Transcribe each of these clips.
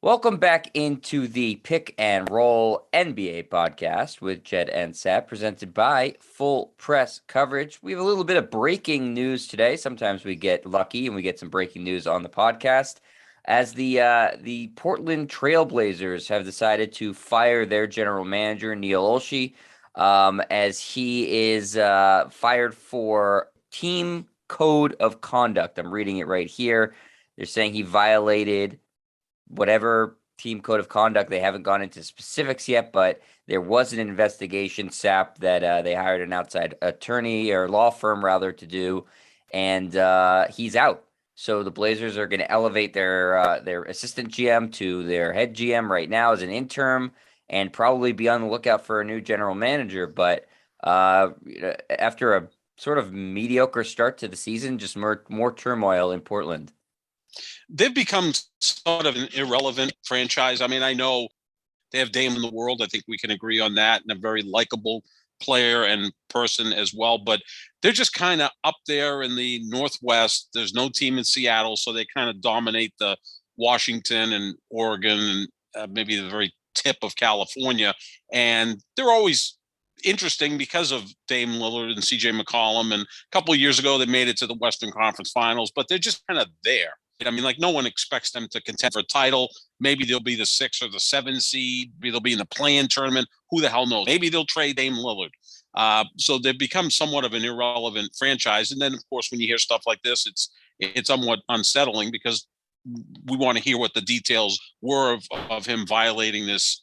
Welcome back into the Pick and Roll NBA podcast with Jed and Sap, presented by Full Press Coverage. We have a little bit of breaking news today. Sometimes we get lucky and we get some breaking news on the podcast, as the Portland Trailblazers have decided to fire their general manager Neil Olshey, as he is fired for team code of conduct. I'm reading it right here. They're saying he violated whatever team code of conduct. They haven't gone into specifics yet, but there was an investigation, SAP, that they hired an outside attorney or law firm rather to do, and he's out. So the Blazers are going to elevate their assistant GM to their head GM right now as an interim, and probably be on the lookout for a new general manager. But after a sort of mediocre start to the season, just more turmoil in Portland. They've become sort of an irrelevant franchise. I mean, I know they have Dame in the world. I think we can agree on that, and a very likable player and person as well. But they're just kind of up there in the Northwest. There's no team in Seattle, so they kind of dominate the Washington and Oregon and maybe the very tip of California. And they're always interesting because of Dame Lillard and CJ McCollum. And a couple of years ago, they made it to the Western Conference Finals, but they're just kind of there. I mean, like, no one expects them to contend for a title. Maybe they'll be the 6 or the 7 seed. Maybe they'll be in the play-in tournament. Who the hell knows? Maybe they'll trade Dame Lillard. So they've become somewhat of an irrelevant franchise. And then, of course, when you hear stuff like this, it's somewhat unsettling because we want to hear what the details were of him violating this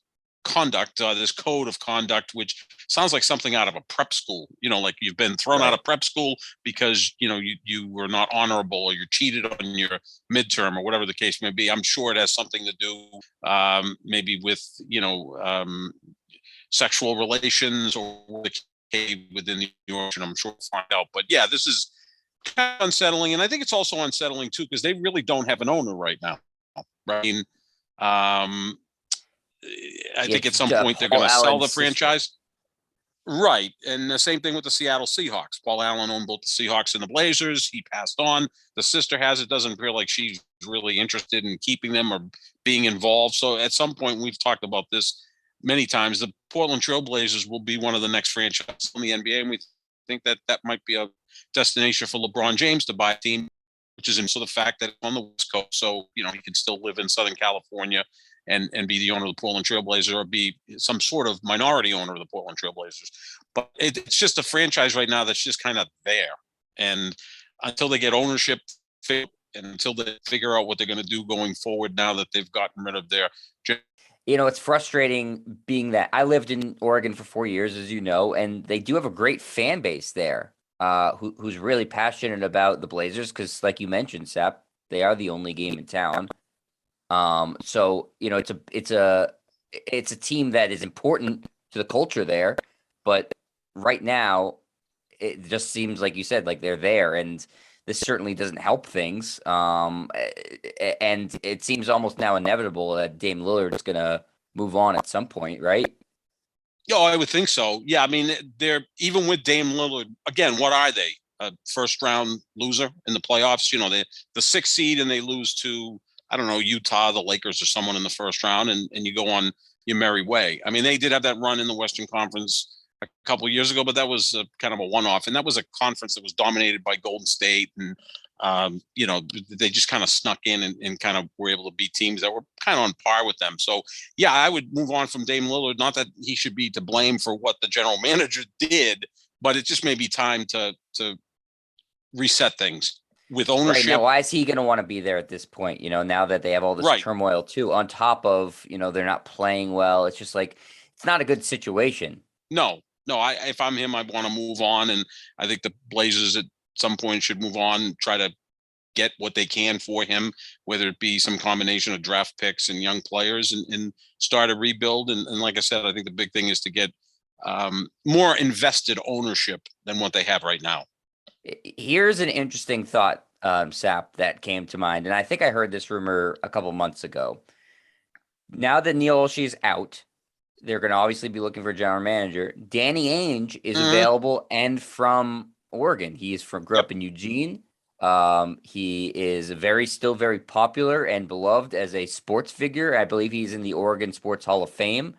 this code of conduct, which sounds like something out of a prep school. Like you've been thrown out of prep school because you were not honorable, or you cheated on your midterm, or whatever the case may be. I'm sure it has something to do maybe with sexual relations or within the organization. I'm sure we'll find out. But yeah, this is kind of unsettling, and I think it's also unsettling too because they really don't have an owner right now. Right? I think at some point they're going to sell the franchise. Right. And the same thing with the Seattle Seahawks. Paul Allen owned both the Seahawks and the Blazers. He passed on. The sister has it. Doesn't feel like she's really interested in keeping them or being involved. So at some point, we've talked about this many times, the Portland Trailblazers will be one of the next franchises in the NBA. And we think that might be a destination for LeBron James to buy a team, which is also the fact that on the West Coast, so, he can still live in Southern California and be the owner of the Portland Trailblazers, or be some sort of minority owner of the Portland Trailblazers. But it's just a franchise right now that's just kind of there. And until they get ownership and until they figure out what they're going to do going forward, now that they've gotten rid of their... It's frustrating being that I lived in Oregon for 4 years, as you know, and they do have a great fan base there who's really passionate about the Blazers because, like you mentioned, Sap, they are the only game in town. So it's a team that is important to the culture there, but right now it just seems like you said, like they're there, and this certainly doesn't help things. And it seems almost now inevitable that Dame Lillard is gonna move on at some point, right? Oh, I would think so. Yeah, I mean, they're even with Dame Lillard again. What are they? A first round loser in the playoffs? The 6th seed, and they lose to, I don't know, Utah, the Lakers, or someone in the first round, and you go on your merry way. I mean, they did have that run in the Western Conference a couple of years ago, but that was kind of a one-off, and that was a conference that was dominated by Golden State, and they just kind of snuck in and kind of were able to beat teams that were kind of on par with them. So yeah, I would move on from Dame Lillard. Not that he should be to blame for what the general manager did, but it just may be time to reset things with ownership. Right, now, why is he going to want to be there at this point? Now that they have all this turmoil too, on top of, they're not playing well. It's just like, it's not a good situation. No, if I'm him, I want to move on. And I think the Blazers at some point should move on and try to get what they can for him, whether it be some combination of draft picks and young players, and start a rebuild. And like I said, I think the big thing is to get more invested ownership than what they have right now. Here's an interesting thought, Sap, that came to mind. And I think I heard this rumor a couple months ago. Now that Neil Olshey is out, they're going to obviously be looking for a general manager. Danny Ainge is available and from Oregon. Grew up in Eugene. He is still very popular and beloved as a sports figure. I believe he's in the Oregon Sports Hall of Fame.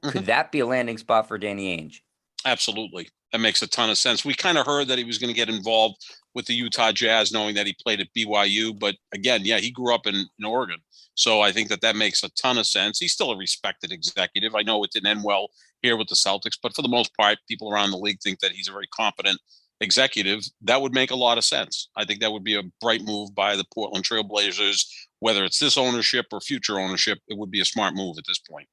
Mhm. Could that be a landing spot for Danny Ainge? Absolutely. That makes a ton of sense. We kind of heard that he was going to get involved with the Utah Jazz, knowing that he played at BYU. But again, yeah, he grew up in Oregon. So I think that makes a ton of sense. He's still a respected executive. I know it didn't end well here with the Celtics, but for the most part, people around the league think that he's a very competent executive. That would make a lot of sense. I think that would be a bright move by the Portland Trailblazers, whether it's this ownership or future ownership. It would be a smart move at this point.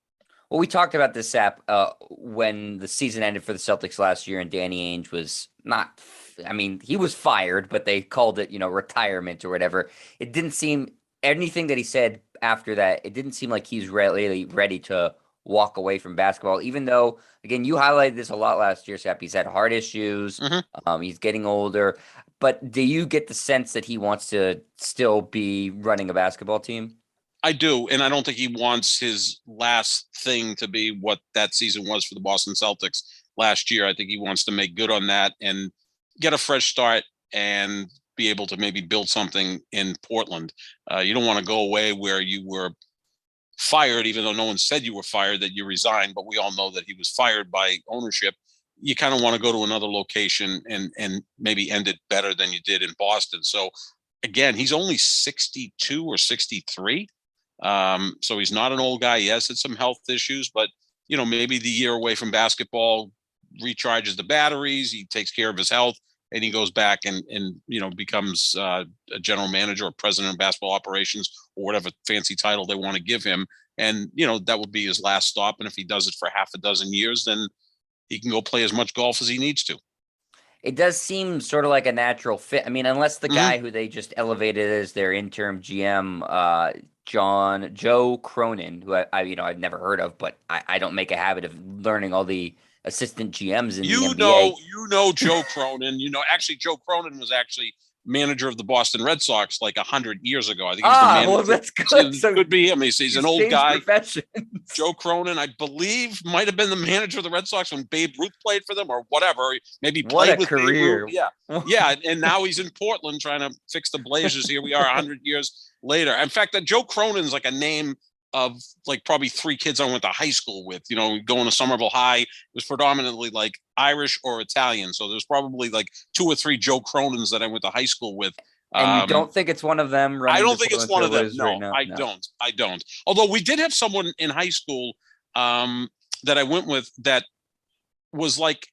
Well, we talked about this, Sap, when the season ended for the Celtics last year, and Danny Ainge was not. I mean, he was fired, but they called it, retirement or whatever. It didn't seem anything that he said after that. It didn't seem like he's really ready to walk away from basketball. Even though, again, you highlighted this a lot last year, Sap. He's had heart issues. He's getting older. But do you get the sense that he wants to still be running a basketball team? I do, and I don't think he wants his last thing to be what that season was for the Boston Celtics last year. I think he wants to make good on that and get a fresh start and be able to maybe build something in Portland. You don't want to go away where you were fired, even though no one said you were fired, that you resigned, but we all know that he was fired by ownership. You kind of want to go to another location and maybe end it better than you did in Boston. So again, he's only 62 or 63. So he's not an old guy. He has had some health issues, but maybe the year away from basketball recharges the batteries. He takes care of his health, and he goes back and becomes a general manager or president of basketball operations or whatever fancy title they want to give him. And that would be his last stop. And if he does it for half a dozen years, then he can go play as much golf as he needs to. It does seem sort of like a natural fit. I mean, unless the guy who they just elevated as their interim GM, Joe Cronin, who I've never heard of, but I don't make a habit of learning all the assistant GMs in the NBA. Joe Cronin. Actually, Joe Cronin was actually manager of the Boston Red Sox like 100 years ago. I think he's the manager. Well, that's good. So could be him. He's an old guy. Professions. Joe Cronin, I believe, might have been the manager of the Red Sox when Babe Ruth played for them or whatever. Maybe played with career. Babe Ruth. Yeah. Yeah. And now he's in Portland trying to fix the Blazers. Here we are 100 years later. In fact, that Joe Cronin's like a name of like probably 3 kids I went to high school with, going to Somerville High. It was predominantly like Irish or Italian. So there's probably like 2 or 3 Joe Cronins that I went to high school with. And you don't think it's one of them? I don't think it's one of them. No, right now? I don't. Although we did have someone in high school that I went with that was like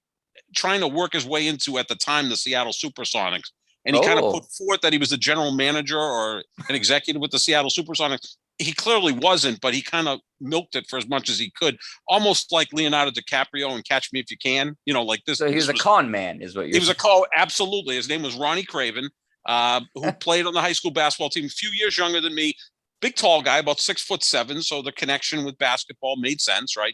trying to work his way into, at the time, the Seattle Supersonics. And he kind of put forth that he was a general manager or an executive with the Seattle Supersonics. He clearly wasn't, but he kind of milked it for as much as he could, almost like Leonardo DiCaprio and Catch Me If You Can. Like this. So he was a con man, is what you're saying. He was a con. Absolutely. His name was Ronnie Craven, who played on the high school basketball team, a few years younger than me. Big, tall guy, about 6'7". So the connection with basketball made sense, right?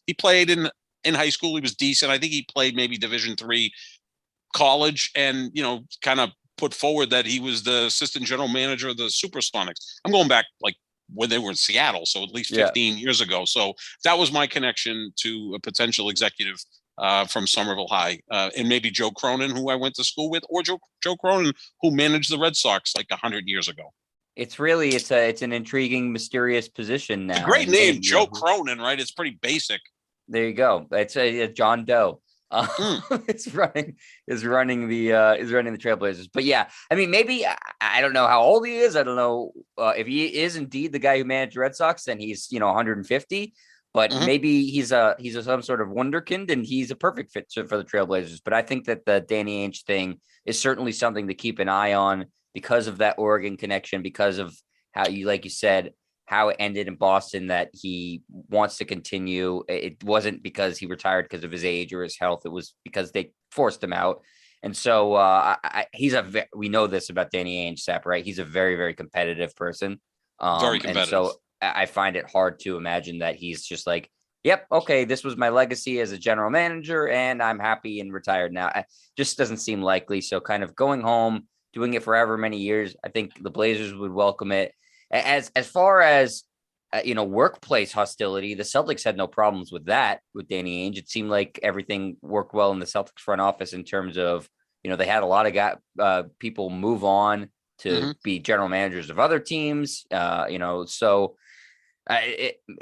He played in high school. He was decent. I think he played maybe Division III college, and kind of put forward that he was the assistant general manager of the Supersonics. I'm going back like when they were in Seattle, so at least 15 years ago. So that was my connection to a potential executive from Somerville High, and maybe Joe Cronin, who I went to school with, or Joe Cronin, who managed the Red Sox like 100 years ago. It's an intriguing, mysterious position now. It's a great name, Joe Cronin, right? It's pretty basic. There you go. It's a John Doe. Is running the Trailblazers. But yeah, I mean, maybe I don't know how old he is. I don't know if he is indeed the guy who managed the Red Sox, then he's 150. But maybe he's some sort of wonderkind, and he's a perfect fit for the Trailblazers. But I think that the Danny Ainge thing is certainly something to keep an eye on because of that Oregon connection, because of how like you said, how it ended in Boston, that he wants to continue. It wasn't because he retired because of his age or his health. It was because they forced him out. And so we know this about Danny Ainge, Sap, right? He's a very, very competitive person. Very competitive. And so I find it hard to imagine that he's just like, yep, okay, this was my legacy as a general manager, and I'm happy and retired now. It just doesn't seem likely. So kind of going home, doing it for however many years, I think the Blazers would welcome it. As far as workplace hostility, the Celtics had no problems with that with Danny Ainge. It seemed like everything worked well in the Celtics front office in terms of they had a lot of people move on to be general managers of other teams. So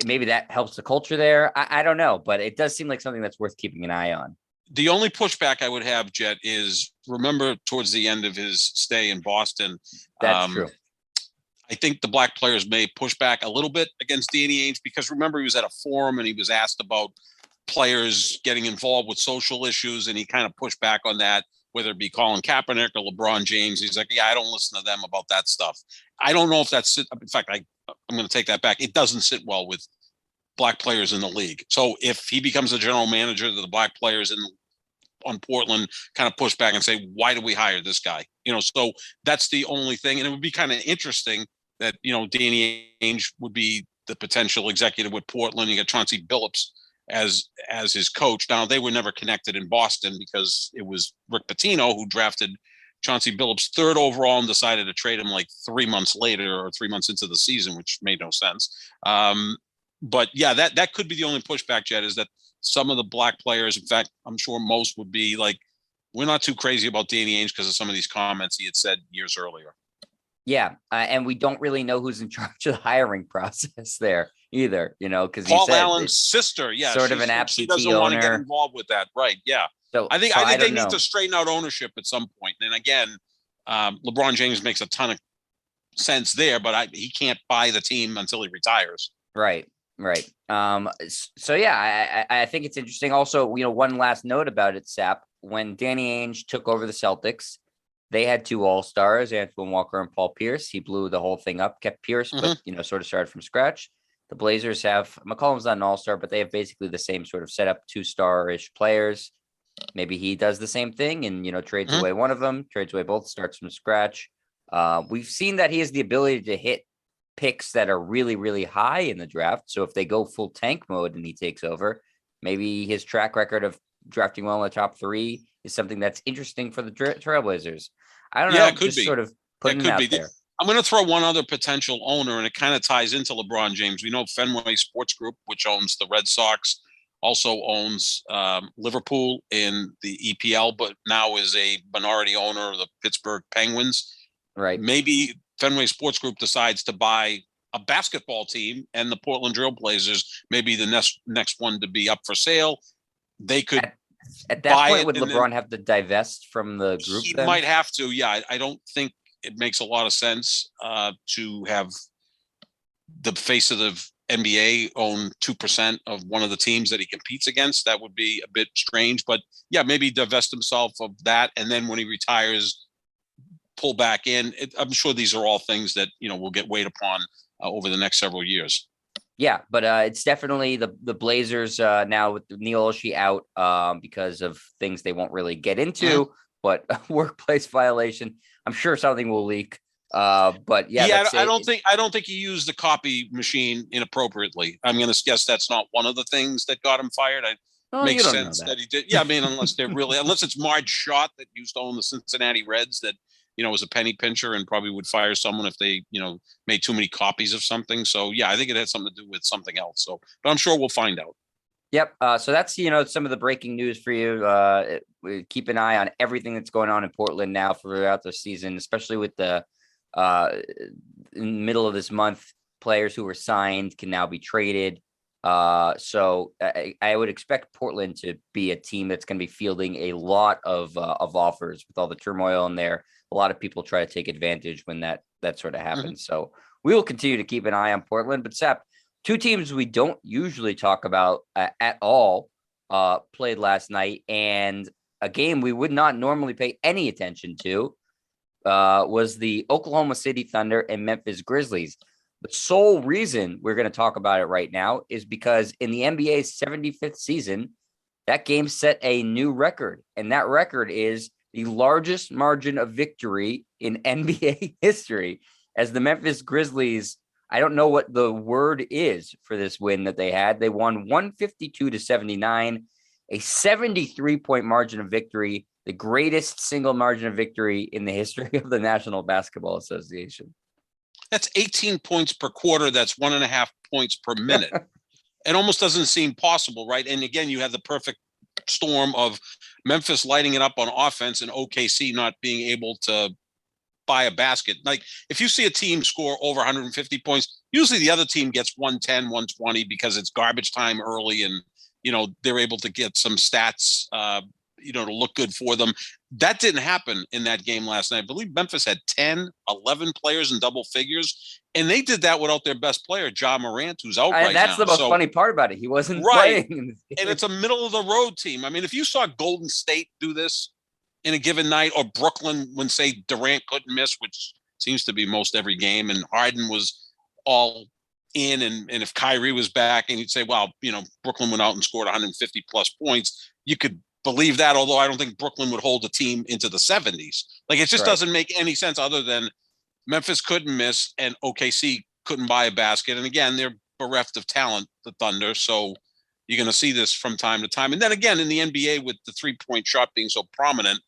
maybe that helps the culture there. I don't know, but it does seem like something that's worth keeping an eye on. The only pushback I would have, Jet, is remember towards the end of his stay in Boston. That's true. I think the black players may push back a little bit against Danny Ainge because remember he was at a forum and he was asked about players getting involved with social issues and he kind of pushed back on that, whether it be Colin Kaepernick or LeBron James. He's like, yeah, I don't listen to them about that stuff. I don't know if that's, in fact, I'm going to take that back. It doesn't sit well with black players in the league. So if he becomes the general manager, the black players on Portland kind of push back and say, why do we hire this guy? So that's the only thing. And it would be kind of interesting that, Danny Ainge would be the potential executive with Portland. You got Chauncey Billups as his coach. Now, they were never connected in Boston because it was Rick Pitino who drafted Chauncey Billups 3rd overall and decided to trade him like 3 months later or 3 months into the season, which made no sense. But yeah, that could be the only pushback, Jed, is that some of the black players, in fact, I'm sure most would be like, we're not too crazy about Danny Ainge because of some of these comments he had said years earlier. Yeah, and we don't really know who's in charge of the hiring process there either, because Paul Allen's sister, sort of an absentee she doesn't owner. Want to get involved with that, right? Yeah. So I think they need to straighten out ownership at some point. And again, LeBron James makes a ton of sense there, but he can't buy the team until he retires. Right. So yeah, I think it's interesting. Also, one last note about it, Sap. When Danny Ainge took over the Celtics, they had 2 All-Stars, Antoine Walker and Paul Pierce. He blew the whole thing up, kept Pierce, but sort of started from scratch. The Blazers have McCollum's not an All-Star, but they have basically the same sort of setup, 2-star-ish players. Maybe he does the same thing and trades away one of them, trades away both, starts from scratch. We've seen that he has the ability to hit picks that are really, really high in the draft. So if they go full tank mode and he takes over, maybe his track record of drafting well in the top 3 is something that's interesting for the Trailblazers. I don't know. It could be. Sort of putting it out there. I'm going to throw one other potential owner, and it kind of ties into LeBron James. We know Fenway Sports Group, which owns the Red Sox, also owns Liverpool in the EPL, but now is a minority owner of the Pittsburgh Penguins. Right. Maybe Fenway Sports Group decides to buy a basketball team, and the Portland Trailblazers may be the next one to be up for sale. They could at that point, would LeBron have to divest from the group? He might have to. Yeah, I don't think it makes a lot of sense to have the face of the NBA own 2% of one of the teams that he competes against. That would be a bit strange, but yeah, maybe divest himself of that, and then when he retires, pull back in. I'm sure these are all things that will get weighed upon over the next several years. Yeah, but it's definitely the Blazers now with Neil Olshey out because of things they won't really get into, but workplace violation. I'm sure something will leak. But yeah, I don't think he used the copy machine inappropriately. I'm going to guess that's not one of the things that got him fired. Makes sense that he did. Yeah, I mean, unless it's Marge Schott that used to own the Cincinnati Reds that was a penny pincher and probably would fire someone if they, made too many copies of something. So yeah, I think it had something to do with something else. So, but I'm sure we'll find out. Yep. So that's, some of the breaking news for you. We keep an eye on everything that's going on in Portland now throughout the season, especially with the in the middle of this month, players who were signed can now be traded. So I would expect Portland to be a team that's going to be fielding a lot of offers with all the turmoil in there. A lot of people try to take advantage when that sort of happens. So we will continue to keep an eye on Portland. But Sep, 2 teams we don't usually talk about at all played last night, and a game we would not normally pay any attention to was the Oklahoma City Thunder and Memphis Grizzlies. The sole reason we're going to talk about it right now is because in the NBA's 75th season, that game set a new record, and that record is the largest margin of victory in NBA history, as the Memphis Grizzlies, I don't know what the word is for this win that they had. They won 152-79, a 73-point margin of victory, the greatest single margin of victory in the history of the National Basketball Association. That's 18 points per quarter. That's 1.5 points per minute. It almost doesn't seem possible, right? And again, you have the perfect storm of Memphis lighting it up on offense and OKC not being able to buy a basket. Like if you see a team score over 150 points, usually the other team gets 110, 120 because it's garbage time early and, they're able to get some stats, to look good for them. That didn't happen in that game last night. I believe Memphis had 10, 11 players in double figures, and they did that without their best player, Ja Morant, who's out right now. That's the most funny part about it. He wasn't right. playing. And it's a middle-of-the-road team. I mean, if you saw Golden State do this in a given night, or Brooklyn when, say, Durant couldn't miss, which seems to be most every game, and Harden was all in, and if Kyrie was back, and you'd say, well, Brooklyn went out and scored 150-plus points, you could believe that, although I don't think Brooklyn would hold a team into the 70s. Like, it just doesn't make any sense other than Memphis couldn't miss and OKC couldn't buy a basket. And again, they're bereft of talent, the Thunder, so you're going to see this from time to time. And then again, in the NBA, with the three-point shot being so prominent,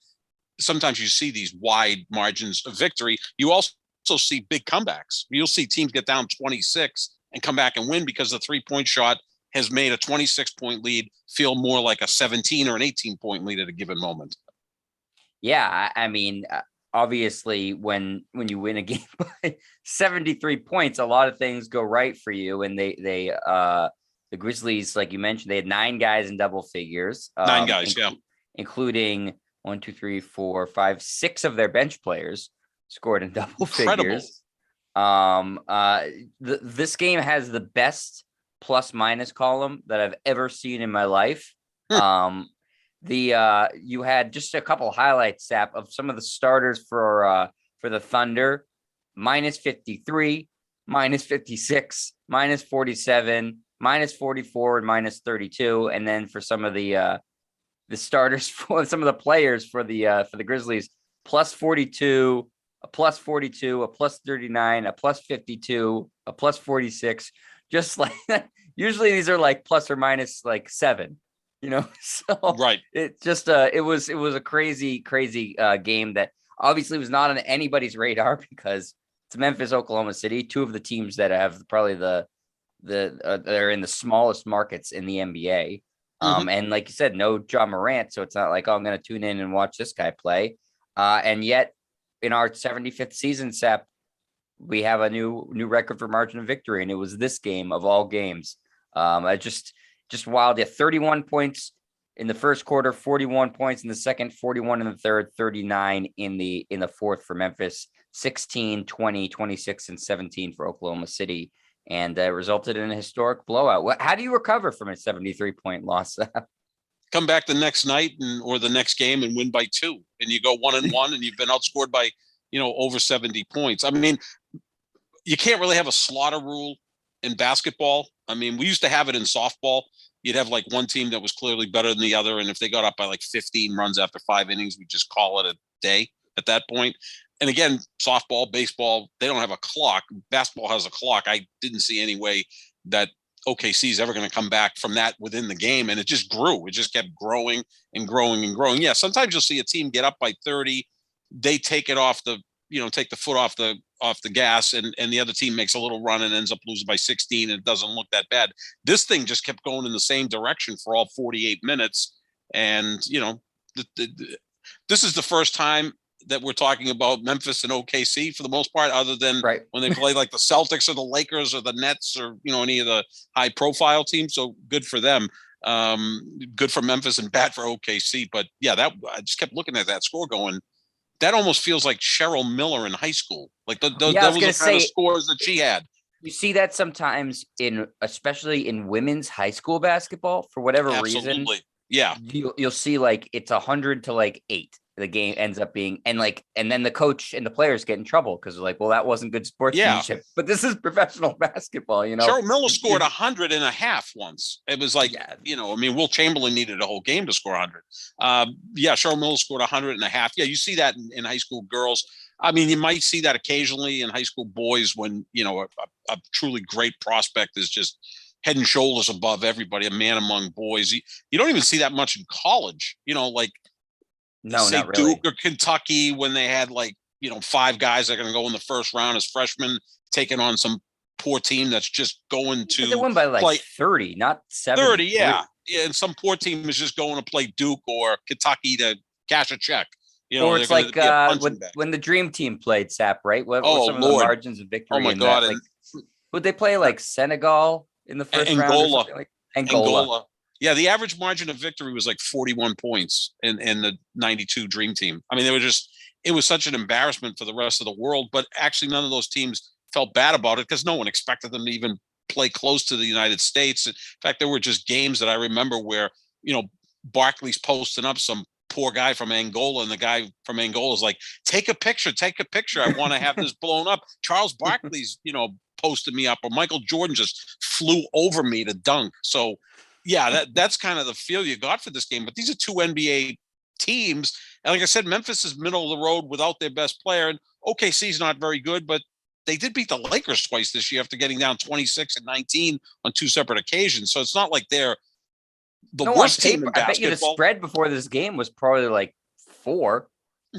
sometimes you see these wide margins of victory. You also see big comebacks. You'll see teams get down 26 and come back and win because the three-point shot has made a 26-point lead feel more like a 17 or an 18-point lead at a given moment. Yeah, I mean, obviously, when you win a game by 73 points, a lot of things go right for you. And the Grizzlies, like you mentioned, they had 9 guys in double figures. 9 guys, including 1, 2, 3, 4, 5, 6 of their bench players scored in double figures. This game has the best plus minus column that I've ever seen in my life. You had just a couple highlights, Sap, of some of the starters for the Thunder: minus 53, minus 56, minus 47, minus 44, and minus 32. And then for some of the starters for some of the players for the Grizzlies, plus 42, a plus 42, a plus 39, a plus 52, a plus 46. Just like usually these are like plus or minus like 7, so right. It just it was a crazy game that obviously was not on anybody's radar because it's Memphis, Oklahoma City, 2 of the teams that have probably they're in the smallest markets in the NBA. And like you said, no Ja Morant, so it's not like, oh, I'm going to tune in and watch this guy play. And yet in our 75th season, Sep, we have a new record for margin of victory, and it was this game of all games. I just wild. Yeah, 31 points in the first quarter, 41 points in the second, 41 in the third, 39 in the fourth for Memphis, 16, 20, 26, and 17 for Oklahoma City, and resulted in a historic blowout. How do you recover from a 73-point loss? Come back the next night or the next game and win by 2, and you go 1-1, and you've been outscored by over 70 points. I mean, you can't really have a slaughter rule in basketball. I mean, we used to have it in softball. You'd have like one team that was clearly better than the other, and if they got up by like 15 runs after 5 innings, we just call it a day at that point. And again, softball, baseball, they don't have a clock. Basketball has a clock. I didn't see any way that OKC is ever going to come back from that within the game, and it just grew. It just kept growing and growing and growing. Yeah, sometimes you'll see a team get up by 30, they take it off the, take the foot off the gas, and the other team makes a little run and ends up losing by 16, and it doesn't look that bad. This thing just kept going in the same direction for all 48 minutes. And, this is the first time that we're talking about Memphis and OKC for the most part, other than when they play like the Celtics or the Lakers or the Nets or, any of the high profile teams. So good for them. Good for Memphis and bad for OKC. But yeah, I just kept looking at that score going, that almost feels like Cheryl Miller in high school. Like those are the kind of scores that she had. You see that sometimes especially in women's high school basketball, for whatever reason. Yeah. You'll see like it's 100 to like 8. The game ends up being, and then the coach and the players get in trouble because they're like, well, that wasn't good sportsmanship. Yeah. But this is professional basketball, Cheryl Miller scored 100 and a half once. It was like, Will Chamberlain needed a whole game to score 100. Cheryl Miller scored 100 and a half. Yeah, you see that in high school girls. I mean, you might see that occasionally in high school boys when, a truly great prospect is just head and shoulders above everybody, a man among boys. You don't even see that much in college, No, say not really. Duke or Kentucky when they had 5 guys that are going to go in the first round as freshmen, taking on some poor team that's just going to they won by 30, not 7. 30, yeah. Yeah, and some poor team is just going to play Duke or Kentucky to cash a check. Or They're it's going like to be a punching bag. when the Dream Team played, Sap, right? What were Oh some of the Lord! margins of Oh victory my in that? God! Like, would they play like Senegal in the first round or Angola, something like Angola? Angola. Yeah, the average margin of victory was like 41 points in the 92 Dream Team. I mean, it was such an embarrassment for the rest of the world, but actually none of those teams felt bad about it because no one expected them to even play close to the United States. In fact, there were just games that I remember where, Barkley's posting up some poor guy from Angola, and the guy from Angola is like, take a picture. I want to have this blown up. Charles Barkley's, posted me up, or Michael Jordan just flew over me to dunk. So yeah, that's kind of the feel you got for this game. But these are two NBA teams. And like I said, Memphis is middle of the road without their best player. And OKC's not very good, but they did beat the Lakers twice this year after getting down 26 and 19 on two separate occasions. So it's not like they're the worst team in I bet you the basketball. spread before this game was probably like 4.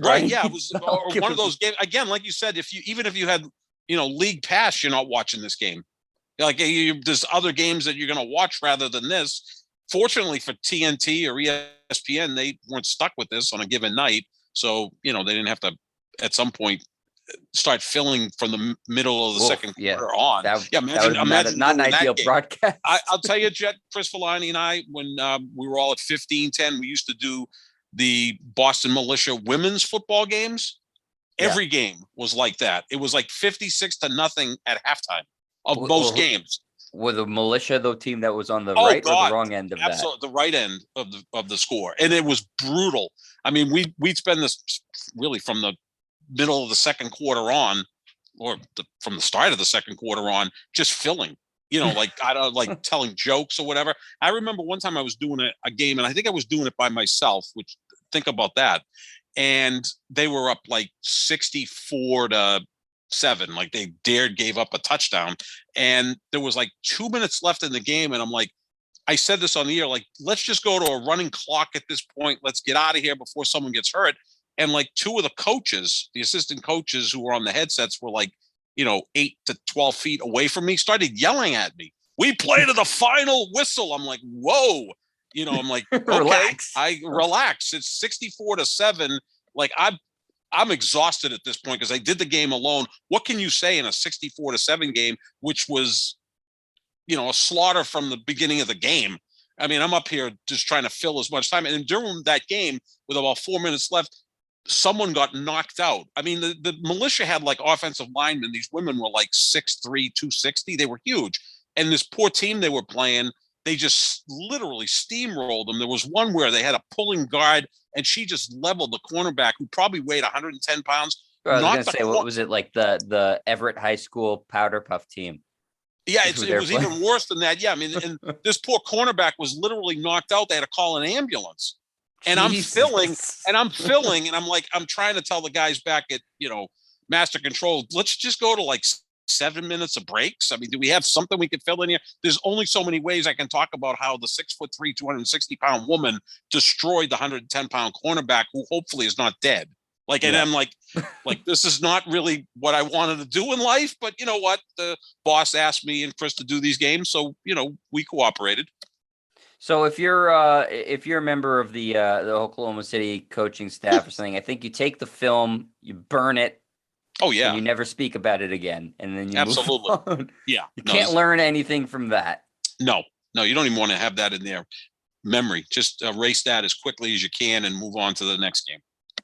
Right. Yeah. It was So one of those games. Again, like you said, even if you had, league pass, you're not watching this game. Like there's other games that you're going to watch rather than this. Fortunately for TNT or ESPN, they weren't stuck with this on a given night. So, they didn't have to, at some point, start filling from the middle of the second quarter on. Imagine not an ideal broadcast. I'll tell you, Jet, Chris Villani and I, when we were all at 15-10, we used to do the Boston Militia women's football games. Every game was like that. It was like 56-0 at halftime of most games. Were the Militia the team that was on the right or the wrong end of that? The right end of the score, and it was brutal. I mean, we'd spend this really from the middle of the second quarter on, or from the start of the second quarter on, just filling. Like I don't like telling jokes or whatever. I remember one time I was doing a game, and I think I was doing it by myself. Which, think about that. And they were up like 64-7. Like they gave up a touchdown. And there was like 2 minutes left in the game. And I'm like, I said this on the air, like, let's just go to a running clock at this point. Let's get out of here before someone gets hurt. And like two of the coaches, the assistant coaches who were on the headsets were like, 8 to 12 feet away from me, started yelling at me. We play to the final whistle. I'm like, whoa. I'm like, okay, relax. Relax. It's 64-7. Like I'm exhausted at this point because I did the game alone. What can you say in a 64-7 game, which was, a slaughter from the beginning of the game? I mean, I'm up here just trying to fill as much time. And during that game, with about 4 minutes left, someone got knocked out. I mean, the Militia had like offensive linemen. These women were like 6'3", 260. They were huge. And this poor team they were playing, they just literally steamrolled them. There was one where they had a pulling guard, and she just leveled the cornerback, who probably weighed 110 pounds. I was going to say, what was it, like the Everett High School powder puff team? Yeah, it was even worse than that. Yeah, I mean, and this poor cornerback was literally knocked out. They had to call an ambulance. And Jesus. I'm filling, and I'm like, I'm trying to tell the guys back at, Master Control, let's just go to like 7 minutes of breaks. I mean, do we have something we could fill in here? There's only so many ways I can talk about how the 6'3", 260-pound woman destroyed the 110-pound cornerback, who hopefully is not dead. And I'm like, this is not really what I wanted to do in life, but you know what? The boss asked me and Chris to do these games, so we cooperated. So if you're a member of the Oklahoma City coaching staff or something, I think you take the film, you burn it. Oh yeah. And you never speak about it again, and then you absolutely move on. Yeah. You can't learn anything from that. No, you don't even want to have that in their memory. Just erase that as quickly as you can and move on to the next game.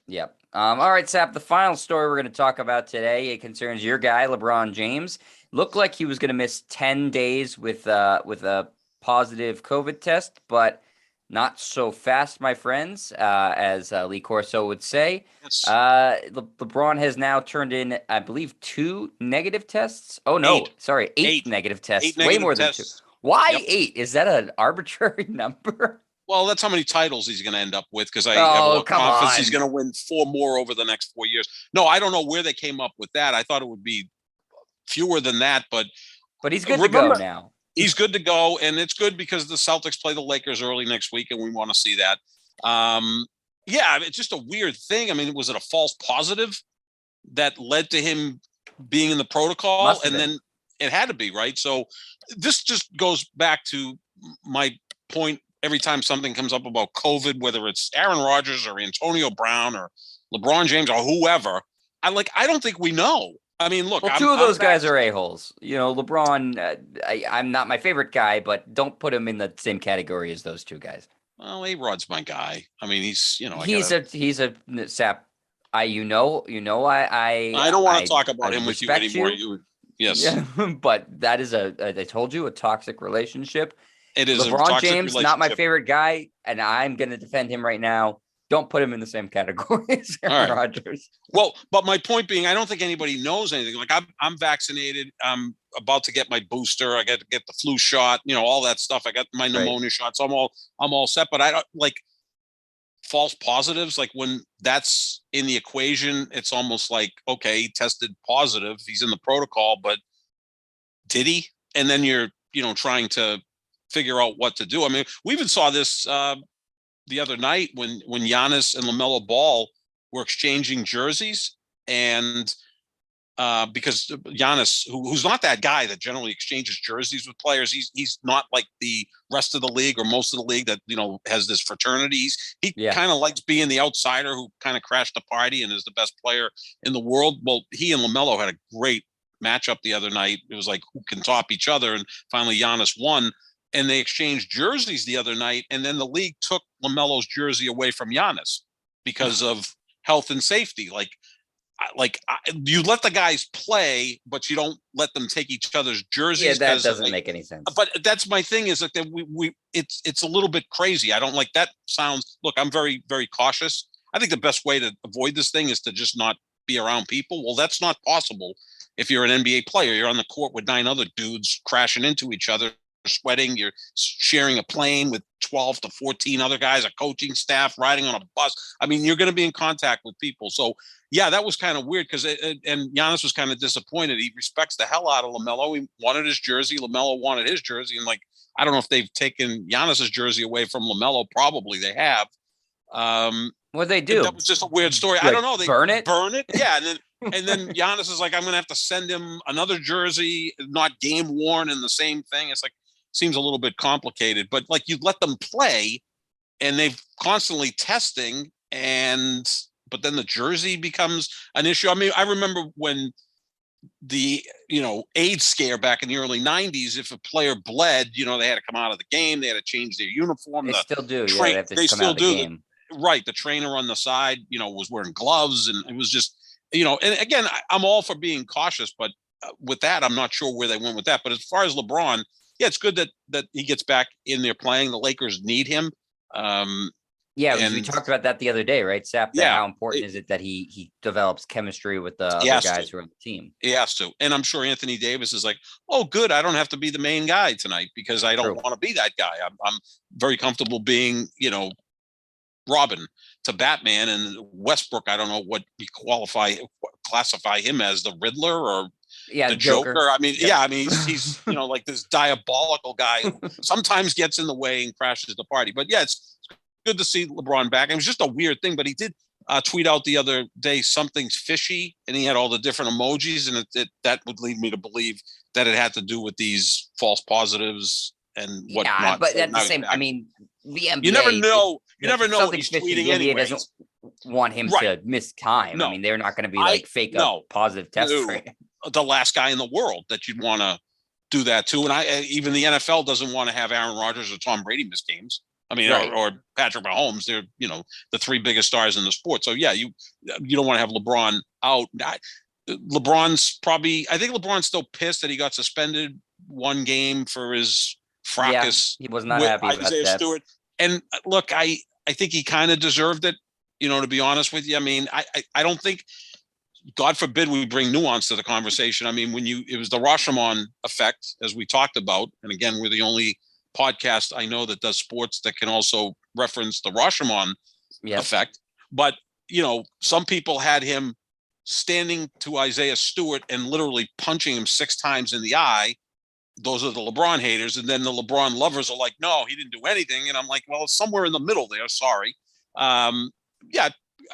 Yep. All right, Sap. The final story we're going to talk about today, it concerns your guy, LeBron James. Looked like he was going to miss 10 days with a positive COVID test, but not so fast, my friends, as Lee Corso would say. Yes. LeBron has now turned in, I believe, 2 negative tests. Oh, no. Sorry, 8 negative tests. Way more than 2. Why 8? Is that an arbitrary number? Well, that's how many titles he's going to end up with, because I have confidence he's going to win 4 more over the next 4 years. No, I don't know where they came up with that. I thought it would be fewer than that, but he's good to go now. He's good to go, and it's good because the Celtics play the Lakers early next week, and we want to see that. It's just a weird thing. I mean, was it a false positive that led to him being in the protocol? And then it had to be, right? So this just goes back to my point every time something comes up about COVID, whether it's Aaron Rodgers or Antonio Brown or LeBron James or whoever, I don't think we know. I mean, look, Well, two of those guys are a-holes. LeBron, I'm not my favorite guy, but don't put him in the same category as those two guys. Well, A-Rod's my guy. I mean, he's a sap. I don't want to talk about him with you anymore. Yes. Yeah, but that is I told you, a toxic relationship. It is LeBron James, not my favorite guy, and I'm going to defend him right now. Don't put him in the same category as Aaron Rodgers. Well, but my point being, I don't think anybody knows anything. Like I'm vaccinated. I'm about to get my booster. I got to get the flu shot. All that stuff. I got my pneumonia shot. So I'm all set. But I don't like false positives. Like when that's in the equation, it's almost like, okay, he tested positive. He's in the protocol, but did he? And then you're trying to figure out what to do. I mean, we even saw this the other night when Giannis and LaMelo Ball were exchanging jerseys, and because Giannis, who's not that guy that generally exchanges jerseys with players, he's not like the rest of the league or most of the league that has this fraternity. He kind of likes being the outsider who kind of crashed the party and is the best player in the world. Well, he and LaMelo had a great matchup the other night. It was like who can top each other, and finally Giannis won. And they exchanged jerseys the other night, and then the league took LaMelo's jersey away from Giannis because of health and safety. You let the guys play, but you don't let them take each other's jerseys. Yeah, that doesn't make any sense. But that's my thing is that it's a little bit crazy. I don't like that sounds. Look, I'm very, very cautious. I think the best way to avoid this thing is to just not be around people. Well, that's not possible if you're an NBA player. You're on the court with 9 other dudes crashing into each other. Sweating, you're sharing a plane with 12 to 14 other guys, a coaching staff, riding on a bus. I mean, you're going to be in contact with people. So, yeah, that was kind of weird because and Giannis was kind of disappointed. He respects the hell out of LaMelo. He wanted his jersey. LaMelo wanted his jersey. And I don't know if they've taken Giannis's jersey away from LaMelo. Probably they have. What they do? That was just a weird story. I don't know. They burn it? Yeah. And then Giannis is like, I'm going to have to send him another jersey, not game worn, and the same thing. It's like, seems a little bit complicated, but you let them play and they've constantly testing but then the jersey becomes an issue. I mean, I remember when the, AIDS scare back in the early 90s, if a player bled, they had to come out of the game. They had to change their uniform. They still do. They have to come out of the game. Right. The trainer on the side, was wearing gloves, and it was just, and again, I'm all for being cautious, but with that, I'm not sure where they went with that. But as far as LeBron, yeah, it's good that he gets back in there playing. The Lakers need him. We talked about that the other day, right, Sap? How important is it that he develops chemistry with the other guys who are on the team? He has to. And I'm sure Anthony Davis is like, oh, good, I don't have to be the main guy tonight because I don't want to be that guy. I'm very comfortable being, Robin to Batman, and Westbrook. I don't know what we classify him as, the Riddler or the Joker. I mean, he's like this diabolical guy who sometimes gets in the way and crashes the party. But yeah, it's good to see LeBron back. It was just a weird thing, but he did tweet out the other day, something's fishy, and he had all the different emojis, and that would lead me to believe that it had to do with these false positives and whatnot. Yeah, but at the same, I mean, the NBA, you never know. You never know what he's tweeting anyway. Doesn't want him to miss time. No. I mean, they're not going to be fake a positive test for him. The last guy in the world that you'd want to do that to. And even the NFL doesn't want to have Aaron Rodgers or Tom Brady miss games. I mean, or Patrick Mahomes. They're, the 3 biggest stars in the sport. So yeah, you don't want to have LeBron out. I think LeBron's still pissed that he got suspended 1 game for his fracas. Yeah, he was not happy about Isaiah that. Stewart. And look, I think he kind of deserved it, to be honest with you. I mean, I don't think, God forbid we bring nuance to the conversation. I mean, it was the Rashomon effect, as we talked about. And again, we're the only podcast I know that does sports that can also reference the Rashomon effect. But, some people had him standing to Isaiah Stewart and literally punching him 6 times in the eye. Those are the LeBron haters. And then the LeBron lovers are like, no, he didn't do anything. And I'm like, well, it's somewhere in the middle there. Sorry. I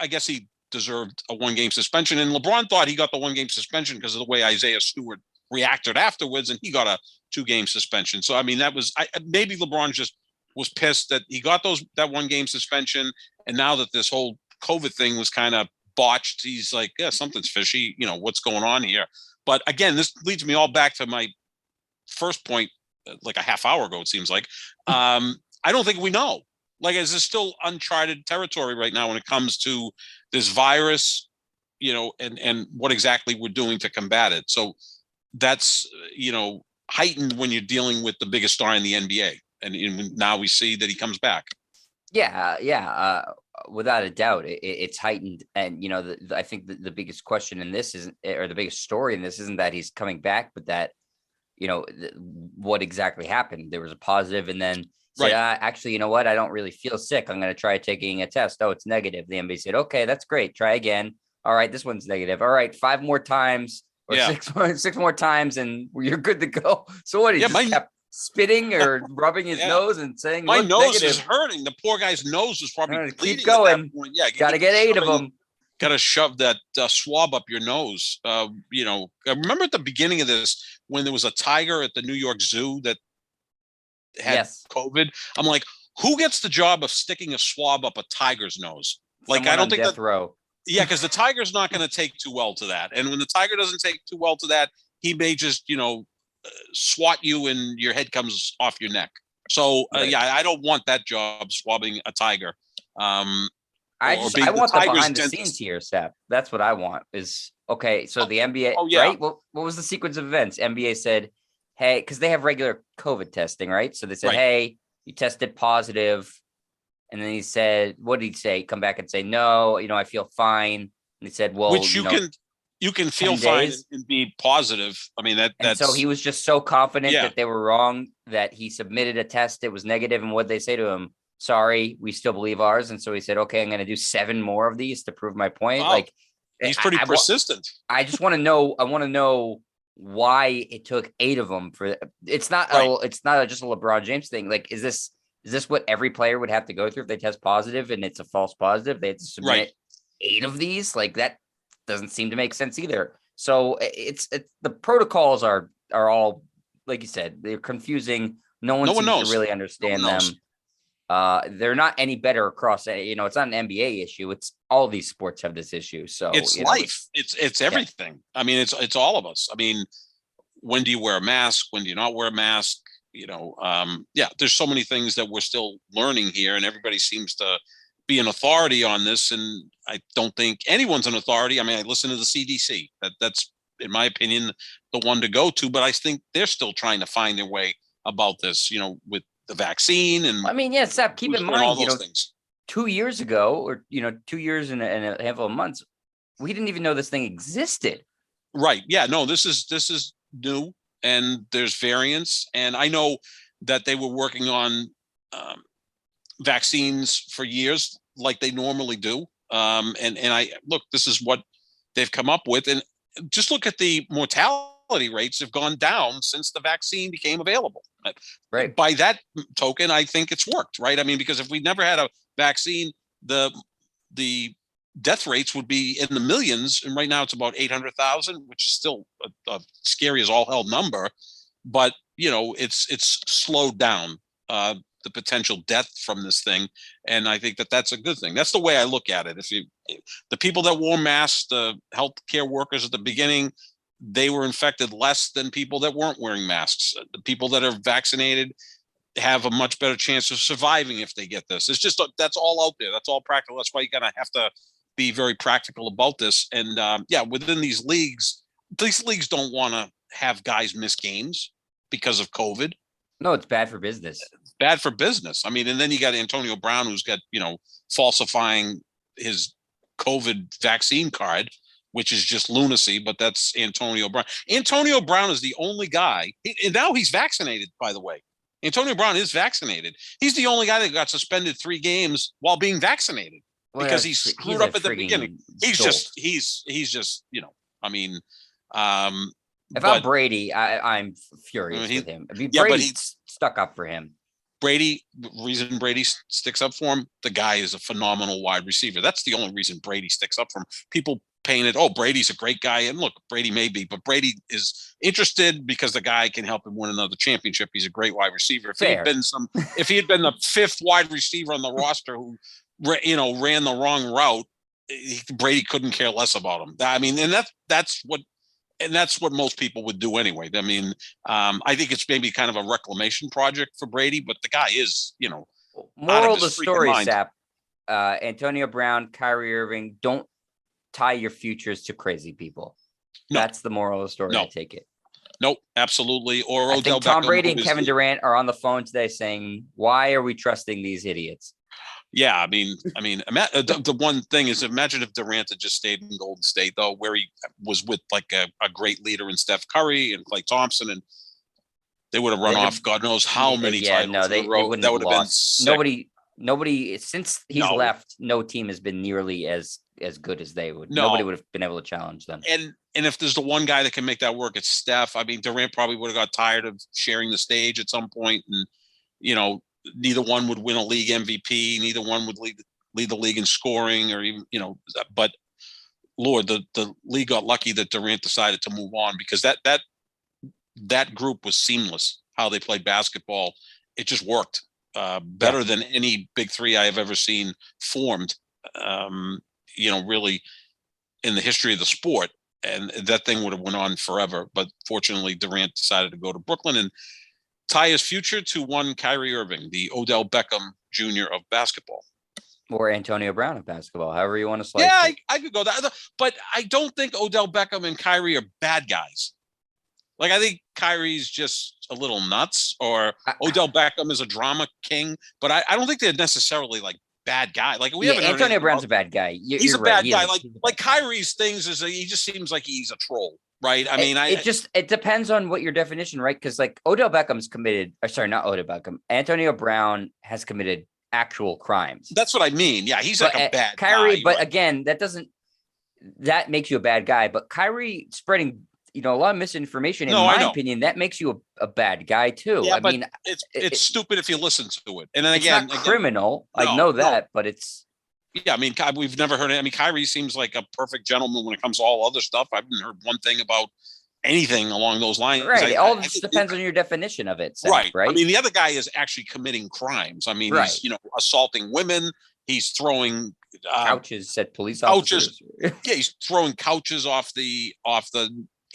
guess he deserved a 1-game suspension. And LeBron thought he got the 1-game suspension because of the way Isaiah Stewart reacted afterwards. And he got a 2-game suspension. So, I mean, that was maybe LeBron's just was pissed that he got that 1-game suspension, and now that this whole COVID thing was kind of botched, he's like, yeah, something's fishy. What's going on here? But again, this leads me all back to my first point, like a half hour ago, it seems like. I don't think we know. Like, is this still uncharted territory right now when it comes to this virus, and what exactly we're doing to combat it? So that's, heightened when you're dealing with the biggest star in the NBA. And now we see that he comes back. Yeah. Without a doubt, it's heightened. And, I think the biggest question in this isn't, or the biggest story in this isn't that he's coming back, but that, what exactly happened. There was a positive, and then said, Right. Actually, you know what? I don't really feel sick. I'm going to try taking a test. Oh, it's negative. The NBA said, okay, that's great. Try again. All right, this one's negative. All right, 5 more times or Yeah. six more times, and you're good to go. So what? He just kept spitting or rubbing his nose and saying, my nose negative. is hurting. The poor guy's nose was probably bleeding. Keep going. At that point. Yeah, got to get 8 of them. Got to shove that swab up your nose. I remember at the beginning of this when there was a tiger at the New York Zoo that had COVID. I'm like, who gets the job of sticking a swab up a tiger's nose? Someone I don't think death row. Yeah, because the tiger's not going to take too well to that. And when the tiger doesn't take too well to that, he may just, swat you and your head comes off your neck. So, I don't want that job, swabbing a tiger. I want the behind the scenes here, Seth. That's what I want is, okay, so the NBA, right? What was the sequence of events? NBA said, hey, because they have regular COVID testing, right? So they said, hey, you tested positive. And then he said, what did he say? Come back and say, no, I feel fine. And he said, well, which you can feel fine and be positive. I mean, that's so he was just so confident that they were wrong that he submitted a test. It was negative. And what they say to him, sorry, we still believe ours. And so he said, okay, I'm going to do 7 more of these to prove my point. Wow. Like, he's pretty persistent. I just want to know. I want to know why it took 8 of them for. It's not. It's not just a LeBron James thing. Like, is this what every player would have to go through if they test positive and it's a false positive? They have to submit 8 of these. Like, that doesn't seem to make sense either. So it's the protocols are all, like you said, they're confusing. No one seems to really understand them. They're not any better across. It's not an NBA issue. It's all these sports have this issue. So it's life. It's everything. I mean, it's all of us. I mean, when do you wear a mask? When do you not wear a mask? There's so many things that we're still learning here, and everybody seems to be an authority on this. And I don't think anyone's an authority. I mean, I listen to the CDC. That's, in my opinion, the one to go to. But I think they're still trying to find their way about this, with the vaccine. And I mean, Seth, keep in mind, 2 years ago, or 2 years and a handful of months, we didn't even know this thing existed. Right. Yeah. No, this is new, and there's variants. And I know that they were working on vaccines for years, like they normally do. And I look, this is what they've come up with, and just look at the mortality rates have gone down since the vaccine became available. Right. By that token, I think it's worked, right? I mean, because if we never had a vaccine, the death rates would be in the millions, and right now it's about 800,000, which is still a scary as all hell number. But it's slowed down the potential death from this thing, and I think that's a good thing. That's the way I look at it. The people that wore masks, the healthcare workers at the beginning, they were infected less than people that weren't wearing masks. The people that are vaccinated have a much better chance of surviving if they get this. It's just, that's all out there. That's all practical. That's why you gotta have to be very practical about this. And within these leagues don't want to have guys miss games because of COVID. No, it's bad for business. It's bad for business. I mean, and then you got Antonio Brown, who's got, falsifying his COVID vaccine card, which is just lunacy, but that's Antonio Brown. Antonio Brown is the only guy, and now he's vaccinated, by the way. Antonio Brown is vaccinated. He's the only guy that got suspended 3 games while being vaccinated because he screwed up at the beginning. He's just, I mean, if I'm Brady, I'm furious with him. If Brady stuck up for him. Reason Brady sticks up for him, the guy is a phenomenal wide receiver. That's the only reason Brady sticks up for him. People painted, oh, Brady's a great guy. And look, Brady may be, but Brady is interested because the guy can help him win another championship. He's a great wide receiver. If he had been the fifth wide receiver on the roster who, ran the wrong route, Brady couldn't care less about him. I mean, and that's what most people would do anyway. I mean, I think it's maybe kind of a reclamation project for Brady, but the guy is, moral of the story, Sap. Antonio Brown, Kyrie Irving, don't tie your futures to crazy people. No. That's the moral of the story. No. I take it. Nope, absolutely. Or I think Tom Brady and Kevin Durant are on the phone today saying, "Why are we trusting these idiots?" Yeah, I mean, the one thing is, imagine if Durant had just stayed in Golden State, though, where he was with like a great leader in Steph Curry and Klay Thompson, and they would have run off God knows how many titles. No, they wouldn't have been sick. Nobody since he's left, no team has been nearly as good as they would. Nobody would have been able to challenge them. And if there's the one guy that can make that work, it's Steph. I mean, Durant probably would have got tired of sharing the stage at some point, and neither one would win a league MVP. Neither one would lead the league in scoring, or even But Lord, the league got lucky that Durant decided to move on, because that group was seamless. How they played basketball, it just worked. Better than any big three I have ever seen formed, really in the history of the sport. And that thing would have went on forever. But fortunately, Durant decided to go to Brooklyn and tie his future to one Kyrie Irving, the Odell Beckham Jr. of basketball. Or Antonio Brown of basketball, however you want to slice it. I could go that. But I don't think Odell Beckham and Kyrie are bad guys. Like, I think Kyrie's just a little nuts, or Odell Beckham is a drama king, but I don't think they're necessarily like bad guy. Like, Antonio Brown's a bad guy. He's a bad guy. Like Kyrie's things is he just seems like he's a troll, right? I mean, it depends on what your definition, right? Because like Odell Beckham's committed, or sorry, not Odell Beckham. Antonio Brown has committed actual crimes. That's what I mean. Yeah, he's like a bad Kyrie, guy. But again, that makes you a bad guy. But Kyrie spreading a lot of misinformation, in my opinion, that makes you a bad guy too. Yeah, I mean, it's stupid if you listen to it. And then it's not criminal. I know that, but it's. Yeah, I mean, we've never heard it. I mean, Kyrie seems like a perfect gentleman when it comes to all other stuff. I haven't heard one thing about anything along those lines. Right. It all just depends on your definition of it. Seth, right. I mean, the other guy is actually committing crimes. I mean, he's, assaulting women. He's throwing couches at police officers. Yeah, he's throwing couches off the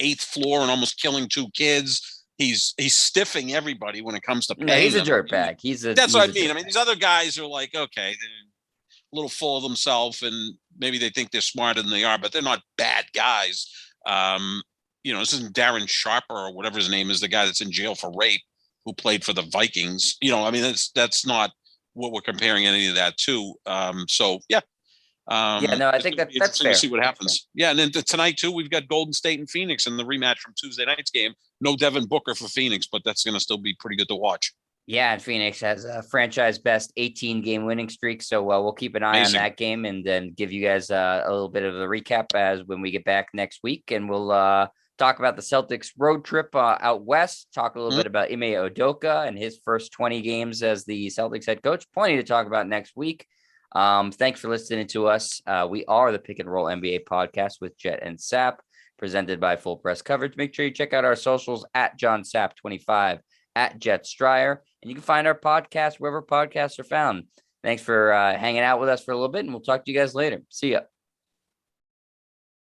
8th floor and almost killing 2 kids. He's stiffing everybody when it comes to paying. No, he's a dirtbag. That's what I mean. I mean, these other guys are like, okay, they're a little full of themselves, and maybe they think they're smarter than they are, but they're not bad guys. This isn't Darren Sharper or whatever his name is, the guy that's in jail for rape, who played for the Vikings. I mean, that's not what we're comparing any of that to. I think that's fair. To see what happens. Yeah, and then tonight too, we've got Golden State and Phoenix in the rematch from Tuesday night's game. No Devin Booker for Phoenix, but that's going to still be pretty good to watch. Yeah, and Phoenix has a franchise best 18-game winning streak, so we'll keep an eye on that game, and then give you guys a little bit of a recap as when we get back next week, and we'll talk about the Celtics road trip out west, talk a little bit about Ime Udoka and his first 20 games as the Celtics head coach. Plenty to talk about next week. Thanks for listening to us. We are the Pick and Roll NBA podcast with Jet and Sap, presented by Full Press Coverage. Make sure you check out our socials at John Sap 25, at Jet Stryer, and you can find our podcast wherever podcasts are found. Thanks for hanging out with us for a little bit, and we'll talk to you guys later. See ya.